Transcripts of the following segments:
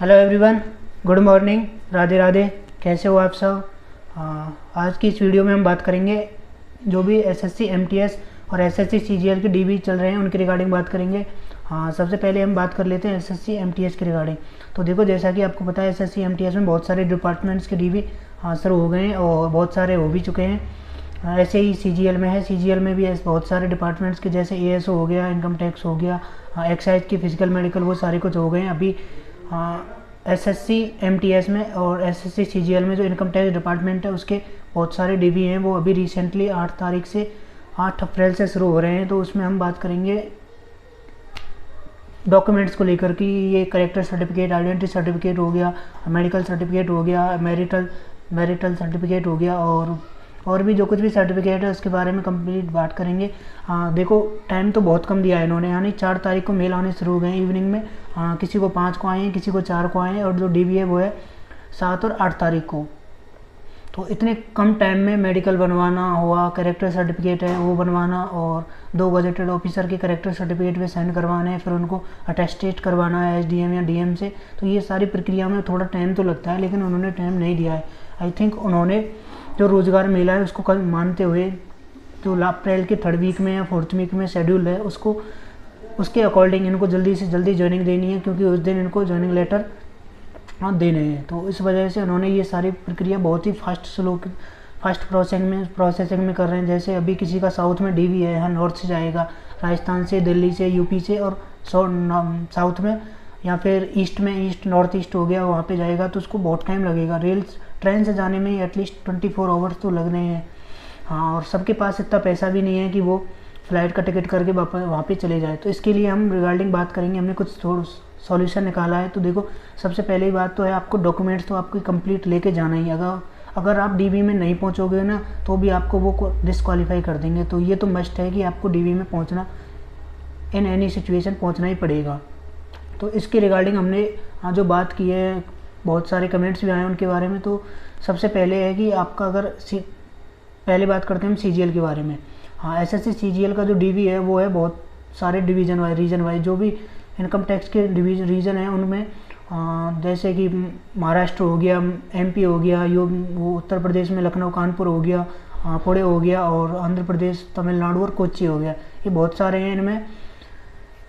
Hello everyone, good morning, Radhe Radhe. कैसे हो आप सब? आज की इस वीडियो में हम बात करेंगे जो भी एसएससी एमटीएस और एसएससी सीजीएल के डीबी चल रहे हैं उनके रिगार्डिंग बात करेंगे। सबसे पहले हम बात कर लेते हैं एसएससी एमटीएस के रिगार्डिंग। तो देखो, जैसा कि आपको पता है एसएससी एमटीएस में बहुत सारे डिपार्टमेंट्स के डीबी शुरू हो गए हैं और बहुत सारे हो भी चुके हैं। ऐसे ही सीजीएल में है, सीजीएल में भी बहुत सारे डिपार्टमेंट्स के जैसे एएसओ हो गया, इनकम टैक्स हो गया, एक्साइज की, फिजिकल मेडिकल, वो सारे कुछ हो गए हैं। अभी एसएससी एमटीएस में और एसएससी सीजीएल में जो इनकम टैक्स डिपार्टमेंट है उसके बहुत सारे डीबी हैं, वो अभी रिसेंटली 8 अप्रैल से शुरू हो रहे हैं। तो उसमें हम बात करेंगे डॉक्यूमेंट्स को लेकर कि ये करेक्टर सर्टिफिकेट, आइडेंटिटी सर्टिफिकेट हो गया, मेडिकल सर्टिफिकेट हो गया, मैरिटल सर्टिफिकेट हो गया और भी जो कुछ भी सर्टिफिकेट है उसके बारे में कंप्लीट बात करेंगे। देखो, टाइम तो बहुत कम दिया है इन्होंने, यानी 4 तारीख को मेल आने शुरू हो गए इवनिंग में। किसी को 5 को आए हैं, किसी को 4 को आए हैं, और जो डीबी है वो है 7 और 8 तारीख को। तो इतने कम टाइम में मेडिकल बनवाना हुआ, कैरेक्टर सर्टिफिकेट है वो बनवाना, और 2 गजेटेड ऑफिसर के कैरेक्टर सर्टिफिकेट पे साइन करवाने हैं, फिर उनको अटेस्टेट करवाना है एसडीएम या डीएम से। तो ये सारी प्रक्रिया में थोड़ा टाइम तो लगता है, लेकिन उन्होंने टाइम नहीं दिया है। आई थिंक उन्होंने जो रोज़गार मेला है उसको कल मानते हुए जो अप्रैल के 3rd वीक में या 4th वीक में शेड्यूल है उसके अकॉर्डिंग इनको जल्दी से जल्दी ज्वाइनिंग देनी है, क्योंकि उस दिन इनको ज्वाइनिंग लेटर देने हैं। तो इस वजह से उन्होंने ये सारी प्रक्रिया बहुत ही फास्ट प्रोसेसिंग में कर रहे हैं। जैसे अभी किसी का साउथ में डीवी है, यहाँ नॉर्थ से जाएगा, राजस्थान से, दिल्ली से, यूपी से, और साउथ में या फिर ईस्ट में, नॉर्थ ईस्ट हो गया, वहाँ पे जाएगा तो उसको बहुत टाइम लगेगा। ट्रेन से जाने में ही एटलीस्ट 24 आवर्स तो लगने हैं। और सबके पास इतना पैसा भी नहीं है कि वो फ्लाइट का टिकट करके वहाँ पे चले जाए। तो इसके लिए हम रिगार्डिंग बात करेंगे, हमने कुछ सॉल्यूशन निकाला है। तो देखो, सबसे पहले बात तो है आपको डॉक्यूमेंट्स तो आपको कंप्लीट लेके जाना ही। अगर आप डीबी में नहीं पहुँचोगे ना तो भी आपको वो डिस्क्वालीफाई कर देंगे। तो ये तो मस्ट है कि आपको डीबी में पहुँचना, इन एनी सिचुएशन पहुँचना ही पड़ेगा। तो इसके रिगार्डिंग हमने जो बात की है, बहुत सारे कमेंट्स भी आए उनके बारे में। तो सबसे पहले है कि आपका पहले बात करते हैं हम सीजीएल के बारे में। एसएससी सीजीएल का जो डीवी है वो है बहुत सारे रीजन वाइज जो भी इनकम टैक्स के रीजन है उनमें, जैसे कि महाराष्ट्र हो गया, एमपी हो गया, वो उत्तर प्रदेश में लखनऊ कानपुर हो गया, पुणे हो गया, और आंध्र प्रदेश, तमिलनाडु और कोच्चि हो गया। ये बहुत सारे हैं इनमें।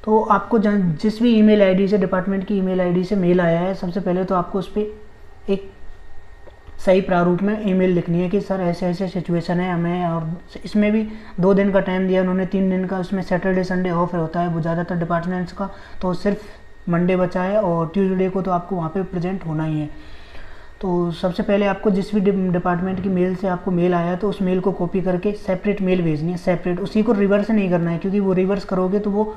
तो आपको जिस भी ईमेल आईडी से, डिपार्टमेंट की ईमेल आईडी से मेल आया है, सबसे पहले तो आपको उस पर एक सही प्रारूप में ईमेल लिखनी है कि सर ऐसे ऐसे सिचुएशन है हमें। और इसमें भी 2 दिन का टाइम दिया उन्होंने, 3 दिन का। उसमें सैटरडे संडे ऑफ होता है वो ज़्यादातर डिपार्टमेंट्स का, तो सिर्फ मंडे बचा है, और ट्यूसडे को तो आपको वहाँ पे प्रेजेंट होना ही है। तो सबसे पहले आपको जिस भी डिपार्टमेंट की मेल से आपको मेल आया तो उस मेल को कॉपी करके सेपरेट मेल भेजनी है, सेपरेट। उसी को रिवर्स नहीं करना है, क्योंकि वो रिवर्स करोगे तो वो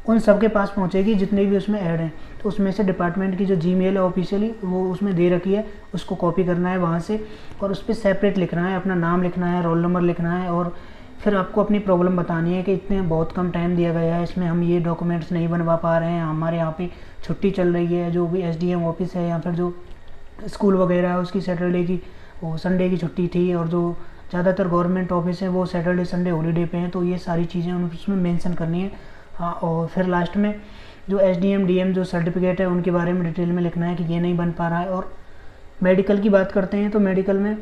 उन सबके पास पहुंचेगी जितने भी उसमें ऐड हैं। तो उसमें से डिपार्टमेंट की जो जीमेल है ऑफिशियली वो उसमें दे रखी है, उसको कॉपी करना है वहाँ से, और उस पर सेपरेट लिखना है, अपना नाम लिखना है, रोल नंबर लिखना है, और फिर आपको अपनी प्रॉब्लम बतानी है कि इतने बहुत कम टाइम दिया गया है, इसमें हम ये डॉक्यूमेंट्स नहीं बनवा पा रहे हैं, हमारे यहाँ पे छुट्टी चल रही है, जो भी एसडीएम ऑफिस है या फिर जो स्कूल वगैरह है उसकी सैटरडे की, वो संडे की छुट्टी थी, और जो ज़्यादातर गवर्नमेंट ऑफिस है वो सैटरडे संडे हॉलीडे पे हैं। तो ये सारी चीज़ें उसमें मेंशन करनी है। और फिर लास्ट में जो एसडीएम डीएम जो सर्टिफिकेट है उनके बारे में डिटेल में लिखना है कि ये नहीं बन पा रहा है। और मेडिकल की बात करते हैं तो मेडिकल में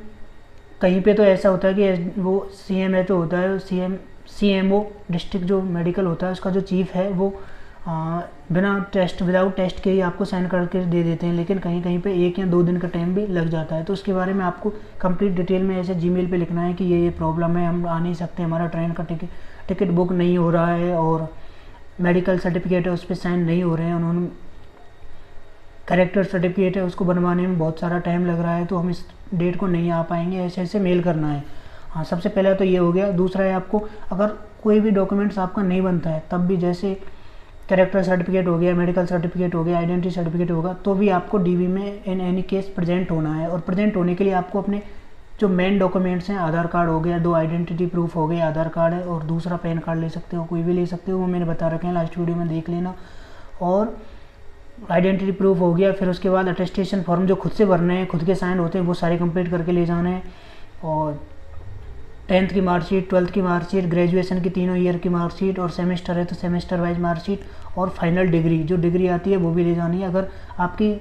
कहीं पे तो ऐसा होता है कि वो सीएमएचओ होता है, सीएमओ डिस्ट्रिक्ट जो मेडिकल होता है उसका जो चीफ है वो विदाउट टेस्ट के ही आपको साइन करके दे देते हैं, लेकिन कहीं कहीं पे 1 या 2 दिन का टाइम भी लग जाता है। तो उसके बारे में आपको कंप्लीट डिटेल में ऐसे जीमेल पे लिखना है कि ये प्रॉब्लम है, हम आ नहीं सकते, हमारा ट्रेन का टिकट बुक नहीं हो रहा है, और मेडिकल सर्टिफिकेट है उस पर साइन नहीं हो रहे हैं, उन्होंने करेक्टर सर्टिफिकेट है उसको बनवाने में बहुत सारा टाइम लग रहा है, तो हम इस डेट को नहीं आ पाएंगे, ऐसे ऐसे मेल करना है। सबसे पहले तो ये हो गया। दूसरा है आपको अगर कोई भी डॉक्यूमेंट्स आपका नहीं बनता है तब भी, जैसे कैरेक्टर सर्टिफिकेट हो गया, मेडिकल सर्टिफिकेट हो गया, आइडेंटिटी सर्टिफिकेट होगा, तो भी आपको डीवी में इन एनी केस प्रेजेंट होना है। और प्रेजेंट होने के लिए आपको अपने जो मेन डॉक्यूमेंट्स हैं, आधार कार्ड हो गया, 2 आइडेंटिटी प्रूफ हो गए, आधार कार्ड है, और दूसरा पैन कार्ड ले सकते हो, कोई भी ले सकते हो, वो मैंने बता रखे हैं, लास्ट वीडियो में देख लेना। और आइडेंटिटी प्रूफ हो गया, फिर उसके बाद अटेस्टेशन फॉर्म जो खुद से भरने हैं, खुद के साइन होते हैं, वो सारे कंप्लीट करके ले जाने हैं। और 10th की मार्कशीट, 12th की मार्कशीट, ग्रेजुएशन की 3 ईयर की मार्कशीट, और सेमेस्टर है तो सेमेस्टर वाइज मार्कशीट, और फाइनल डिग्री जो डिग्री आती है वो भी ले जानी है। अगर आपकी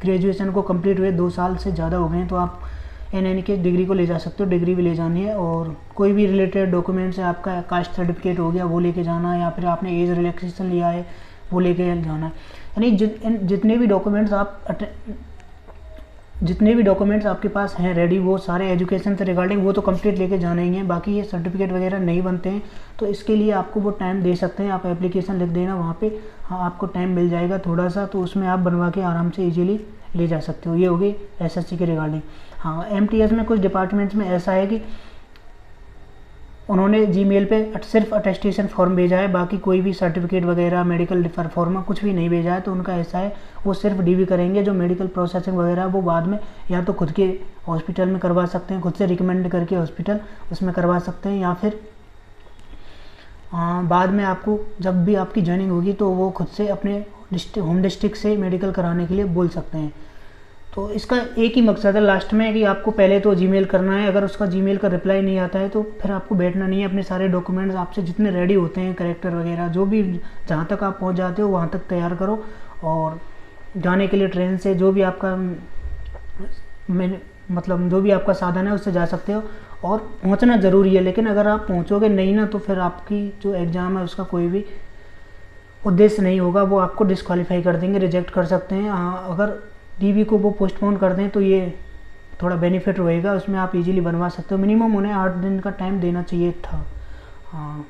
ग्रेजुएशन को कंप्लीट हुए 2 साल से ज़्यादा हो गए हैं तो आप NNE की डिग्री को ले जा सकते हो, डिग्री भी ले जानी है। और कोई भी रिलेटेड डॉक्यूमेंट्स है, आपका कास्ट सर्टिफिकेट हो गया वो लेके जाना है, या फिर आपने एज रिलैक्सेशन लिया है वो लेके जाना है। यानी जितने भी डॉक्यूमेंट्स आपके पास हैं रेडी, वो सारे एजुकेशन से रिगार्डिंग वो तो कंप्लीट लेके जाने ही हैं। बाकी ये सर्टिफिकेट वगैरह नहीं बनते हैं तो इसके लिए आपको वो टाइम दे सकते हैं, आप एप्लीकेशन लिख देना वहाँ पे, हाँ आपको टाइम मिल जाएगा थोड़ा सा, तो उसमें आप बनवा के आराम से इजीली ले जा सकते हो। ये होगी SSC के रिगार्डिंग। हाँ, MTS में कुछ डिपार्टमेंट्स में ऐसा है कि उन्होंने जीमेल पे सिर्फ अटेस्टेशन फॉर्म भेजा है, बाकी कोई भी सर्टिफिकेट वगैरह मेडिकल परफॉर्मा कुछ भी नहीं भेजा है। तो उनका ऐसा है वो सिर्फ DV करेंगे, जो मेडिकल प्रोसेसिंग वगैरह वो बाद में या तो खुद के हॉस्पिटल में करवा सकते हैं, खुद से रिकमेंड करके हॉस्पिटल उसमें करवा सकते हैं, या फिर बाद में आपको जब भी आपकी ज्वाइनिंग होगी तो वो खुद से अपने होम डिस्ट्रिक्ट से मेडिकल कराने के लिए बोल सकते हैं। तो इसका एक ही मकसद है लास्ट में कि आपको पहले तो जीमेल करना है, अगर उसका जीमेल का रिप्लाई नहीं आता है तो फिर आपको बैठना नहीं है, अपने सारे डॉक्यूमेंट्स आपसे जितने रेडी होते हैं, करेक्टर वगैरह जो भी जहाँ तक आप पहुँच जाते हो वहाँ तक तैयार करो, और जाने के लिए ट्रेन से जो भी आपका मतलब जो भी आपका साधन है उससे जा सकते हो, और पहुँचना ज़रूरी है। लेकिन अगर आप पहुँचोगे नहीं ना तो फिर आपकी जो एग्ज़ाम है उसका कोई भी उद्देश्य नहीं होगा, वो आपको डिस्क्वालीफाई कर देंगे, रिजेक्ट कर सकते हैं। अगर DV को वो पोस्टपोन कर दें तो ये थोड़ा बेनिफिट रहेगा, उसमें आप इजीली बनवा सकते हो। मिनिमम उन्हें 8 दिन का टाइम देना चाहिए था। हाँ,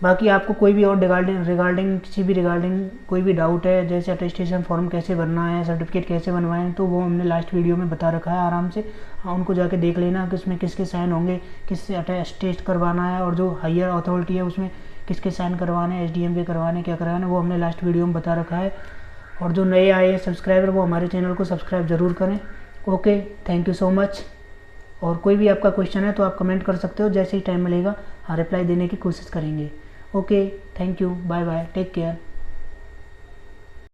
बाकी आपको कोई भी और रिगार्डिंग कोई भी डाउट है, जैसे अटेस्टेशन फॉर्म कैसे भरना है, सर्टिफिकेट कैसे बनवाएं, तो वो हमने लास्ट वीडियो में बता रखा है आराम से। हाँ, उनको जाके देख लेना कि उसमें किसके साइन होंगे, किससे अटेस्ट करवाना है, और जो हायर अथॉरिटी है उसमें किसके साइन करवाने हैं, SDM के करवाने, क्या करवाना है, वो हमने लास्ट वीडियो में बता रखा है। और जो नए आए हैं सब्सक्राइबर वो हमारे चैनल को सब्सक्राइब ज़रूर करें। Okay, thank you so much. और कोई भी आपका क्वेश्चन है तो आप कमेंट कर सकते हो, जैसे ही टाइम मिलेगा हाँ रिप्लाई देने की कोशिश करेंगे। Okay, thank you, bye bye, take care.